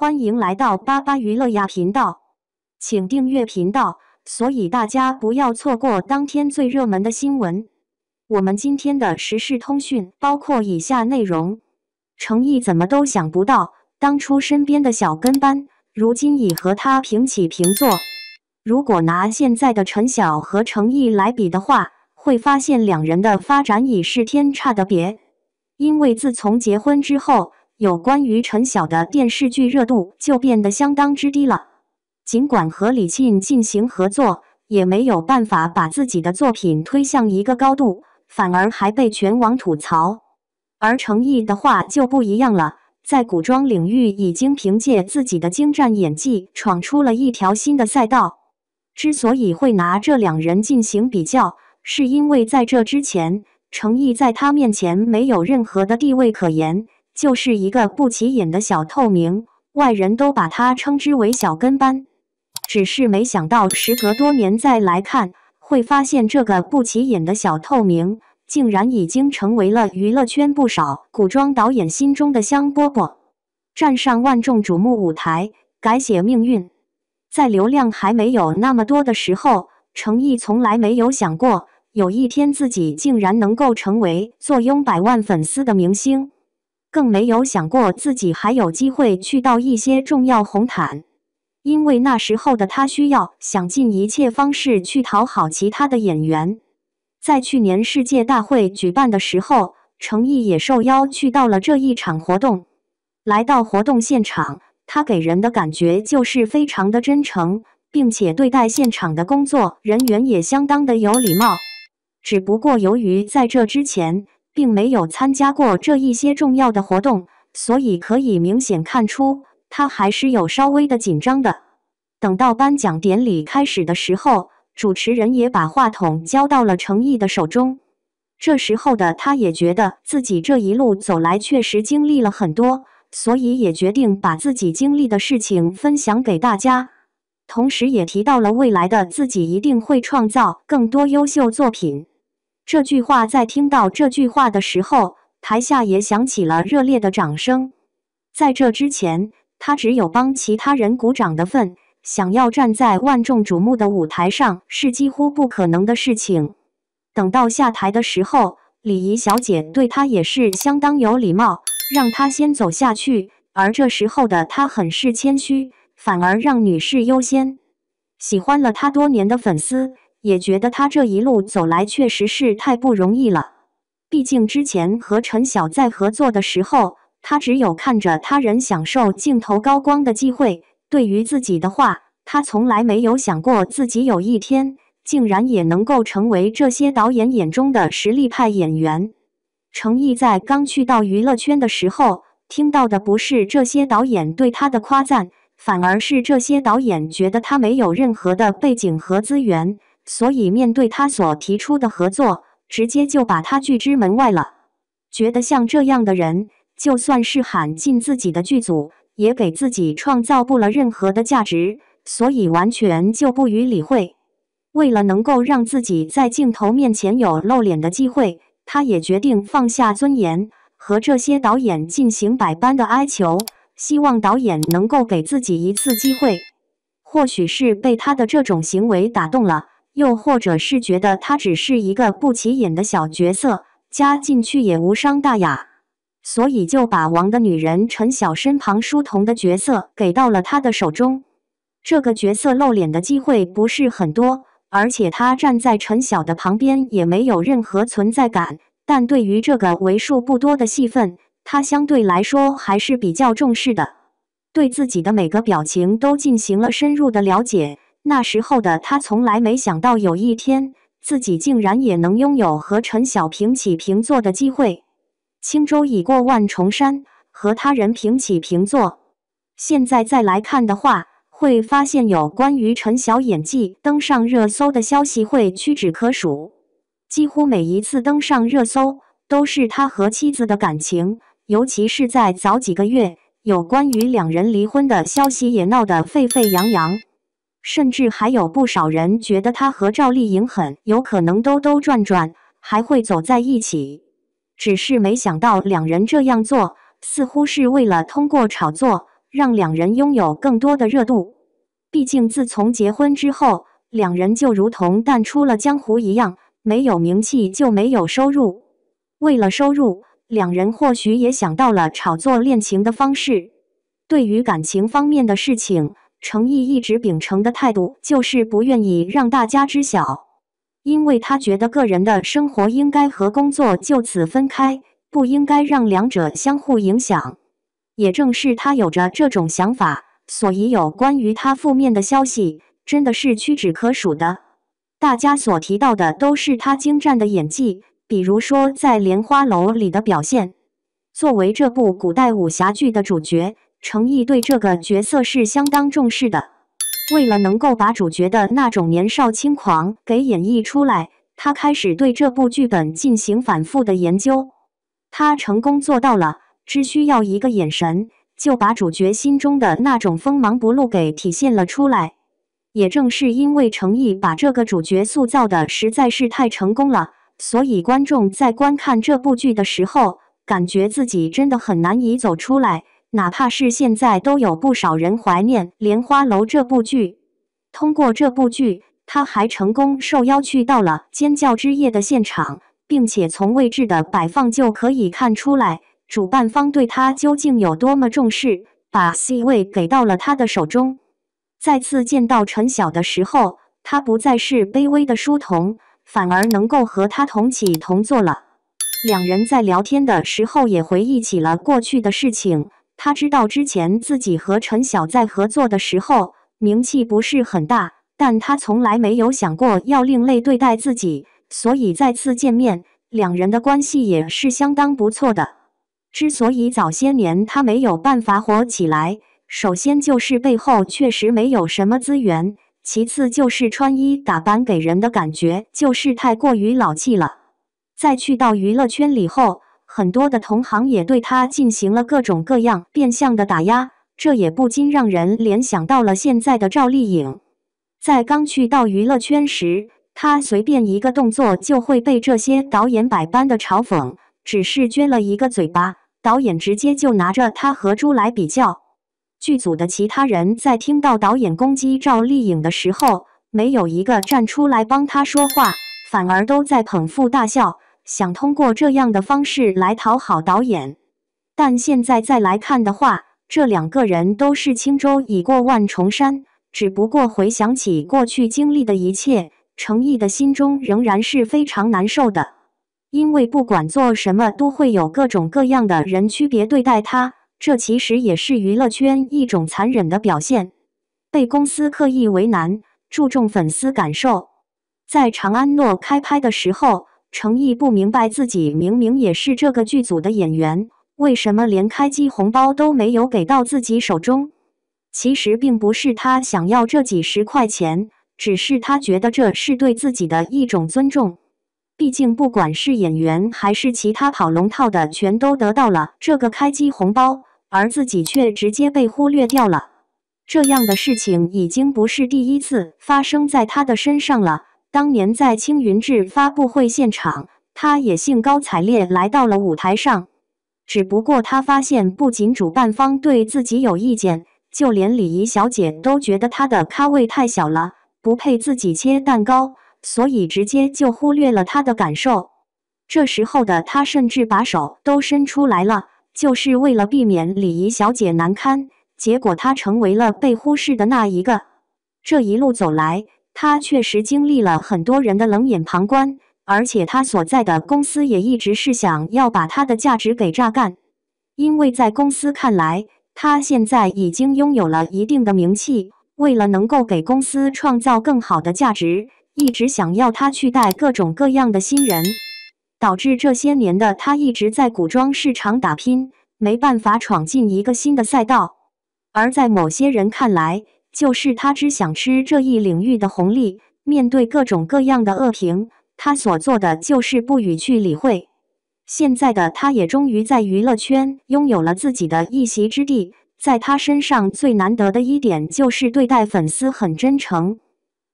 欢迎来到巴巴娱乐呀频道，请订阅频道，所以大家不要错过当天最热门的新闻。我们今天的时事通讯包括以下内容：程毅怎么都想不到，当初身边的小跟班，如今已和他平起平坐。如果拿现在的陈晓和程毅来比的话，会发现两人的发展已是天差的别。因为自从结婚之后，有关于陈晓的电视剧热度就变得相当之低了。尽管和李沁进行合作，也没有办法把自己的作品推向一个高度，反而还被全网吐槽。而程毅的话就不一样了，在古装领域已经凭借自己的精湛演技闯出了一条新的赛道。之所以会拿这两人进行比较，是因为在这之前，程毅在他面前没有任何的地位可言，就是一个不起眼的小透明，外人都把他称之为小跟班。只是没想到时隔多年再来看，会发现这个不起眼的小透明，竟然已经成为了娱乐圈不少古装导演心中的香饽饽，站上万众瞩目舞台，改写命运。在流量还没有那么多的时候，程毅从来没有想过有一天自己竟然能够成为坐拥百万粉丝的明星，更没有想过自己还有机会去到一些重要红毯。因为那时候的他需要想尽一切方式去讨好其他的演员。在去年世界大会举办的时候，程毅也受邀去到了这一场活动。来到活动现场，他给人的感觉就是非常的真诚，并且对待现场的工作人员也相当的有礼貌。只不过由于在这之前并没有参加过这一些重要的活动，所以可以明显看出他还是有稍微的紧张的。等到颁奖典礼开始的时候，主持人也把话筒交到了程毅的手中。这时候的他也觉得自己这一路走来确实经历了很多，所以也决定把自己经历的事情分享给大家。同时也提到了未来的自己一定会创造更多优秀作品。这句话在听到这句话的时候，台下也响起了热烈的掌声。在这之前，他只有帮其他人鼓掌的份，想要站在万众瞩目的舞台上是几乎不可能的事情。等到下台的时候，礼仪小姐对他也是相当有礼貌，让他先走下去，而这时候的他很是谦虚，反而让女士优先。喜欢了他多年的粉丝也觉得他这一路走来确实是太不容易了。毕竟之前和陈晓在合作的时候，他只有看着他人享受镜头高光的机会，对于自己的话，他从来没有想过自己有一天竟然也能够成为这些导演眼中的实力派演员。程毅在刚去到娱乐圈的时候，听到的不是这些导演对他的夸赞，反而是这些导演觉得他没有任何的背景和资源，所以面对他所提出的合作，直接就把他拒之门外了。觉得像这样的人，就算是喊进自己的剧组，也给自己创造不了任何的价值，所以完全就不予理会。为了能够让自己在镜头面前有露脸的机会，他也决定放下尊严，和这些导演进行百般的哀求，希望导演能够给自己一次机会。或许是被他的这种行为打动了，又或者是觉得他只是一个不起眼的小角色，加进去也无伤大雅，所以就把王的女人陈晓身旁书童的角色给到了他的手中。这个角色露脸的机会不是很多，而且他站在陈晓的旁边也没有任何存在感，但对于这个为数不多的戏份，他相对来说还是比较重视的，对自己的每个表情都进行了深入的了解。那时候的他从来没想到有一天自己竟然也能拥有和陈晓平起平坐的机会。轻舟已过万重山，和他人平起平坐。现在再来看的话，会发现有关于陈晓演技登上热搜的消息会屈指可数。几乎每一次登上热搜都是他和妻子的感情，尤其是在早几个月，有关于两人离婚的消息也闹得沸沸扬扬。甚至还有不少人觉得他和赵丽颖很有可能兜兜转转，还会走在一起。只是没想到两人这样做，似乎是为了通过炒作，让两人拥有更多的热度。毕竟自从结婚之后，两人就如同淡出了江湖一样，没有名气就没有收入。为了收入，两人或许也想到了炒作恋情的方式。对于感情方面的事情，程毅一直秉承的态度就是不愿意让大家知晓，因为他觉得个人的生活应该和工作就此分开，不应该让两者相互影响。也正是他有着这种想法，所以有关于他负面的消息真的是屈指可数的。大家所提到的都是他精湛的演技，比如说在莲花楼里的表现。作为这部古代武侠剧的主角，程毅对这个角色是相当重视的。为了能够把主角的那种年少轻狂给演绎出来，他开始对这部剧本进行反复的研究。他成功做到了，只需要一个眼神，就把主角心中的那种锋芒不露给体现了出来。也正是因为程毅把这个主角塑造的实在是太成功了，所以观众在观看这部剧的时候，感觉自己真的很难以走出来。哪怕是现在都有不少人怀念《莲花楼》这部剧。通过这部剧，他还成功受邀去到了尖叫之夜的现场，并且从位置的摆放就可以看出来，主办方对他究竟有多么重视，把 C 位给到了他的手中。再次见到陈晓的时候，他不再是卑微的书童，反而能够和他同起同坐了。两人在聊天的时候也回忆起了过去的事情。他知道之前自己和陈晓在合作的时候，名气不是很大，但他从来没有想过要另类对待自己，所以再次见面，两人的关系也是相当不错的。之所以早些年他没有办法火起来，首先就是背后确实没有什么资源，其次就是穿衣打扮给人的感觉就是太过于老气了。再去到娱乐圈里后，很多的同行也对他进行了各种各样变相的打压，这也不禁让人联想到了现在的赵丽颖。在刚去到娱乐圈时，他随便一个动作就会被这些导演百般的嘲讽，只是撅了一个嘴巴，导演直接就拿着他和猪来比较。剧组的其他人在听到导演攻击赵丽颖的时候，没有一个站出来帮他说话，反而都在捧腹大笑，想通过这样的方式来讨好导演。但现在再来看的话，这两个人都是轻舟已过万重山，只不过回想起过去经历的一切，程毅的心中仍然是非常难受的。因为不管做什么都会有各种各样的人区别对待他，这其实也是娱乐圈一种残忍的表现。被公司刻意为难，注重粉丝感受。在长安诺开拍的时候，程毅不明白自己明明也是这个剧组的演员，为什么连开机红包都没有给到自己手中？其实并不是他想要这几十块钱，只是他觉得这是对自己的一种尊重。毕竟不管是演员还是其他跑龙套的，全都得到了这个开机红包，而自己却直接被忽略掉了。这样的事情已经不是第一次发生在他的身上了。当年在青云志发布会现场，他也兴高采烈来到了舞台上。只不过他发现，不仅主办方对自己有意见，就连礼仪小姐都觉得他的咖位太小了，不配自己切蛋糕，所以直接就忽略了他的感受。这时候的他甚至把手都伸出来了，就是为了避免礼仪小姐难堪。结果他成为了被忽视的那一个。这一路走来，他确实经历了很多人的冷眼旁观，而且他所在的公司也一直是想要把他的价值给榨干。因为在公司看来，他现在已经拥有了一定的名气，为了能够给公司创造更好的价值，一直想要他去带各种各样的新人，导致这些年的他一直在古装市场打拼，没办法闯进一个新的赛道。而在某些人看来，就是他只想吃这一领域的红利，面对各种各样的恶评，他所做的就是不予去理会。现在的他也终于在娱乐圈拥有了自己的一席之地，在他身上最难得的一点就是对待粉丝很真诚。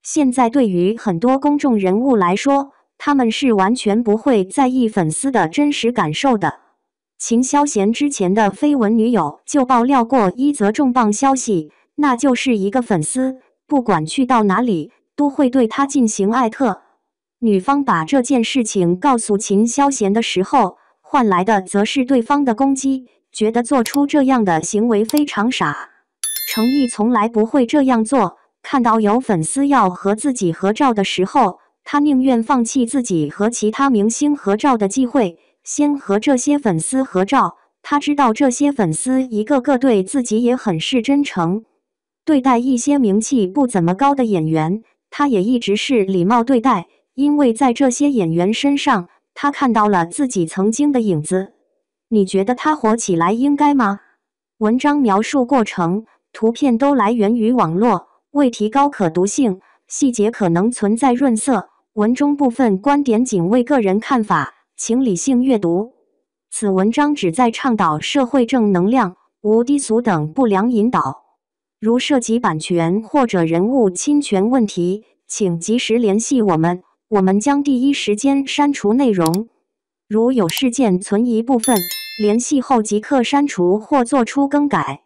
现在对于很多公众人物来说，他们是完全不会在意粉丝的真实感受的。秦霄贤之前的绯闻女友就爆料过一则重磅消息，那就是一个粉丝不管去到哪里都会对他进行艾特。女方把这件事情告诉秦霄贤的时候，换来的则是对方的攻击，觉得做出这样的行为非常傻，程毅从来不会这样做。看到有粉丝要和自己合照的时候，他宁愿放弃自己和其他明星合照的机会，先和这些粉丝合照。他知道这些粉丝一个个对自己也很是真诚。对待一些名气不怎么高的演员，他也一直是礼貌对待，因为在这些演员身上，他看到了自己曾经的影子。你觉得他火起来应该吗？文章描述过程，图片都来源于网络，为提高可读性，细节可能存在润色，文中部分观点仅为个人看法，请理性阅读。此文章旨在倡导社会正能量，无低俗等不良引导。如涉及版权或者人物侵权问题，请及时联系我们，我们将第一时间删除内容。如有事件存疑部分，联系后即刻删除或做出更改。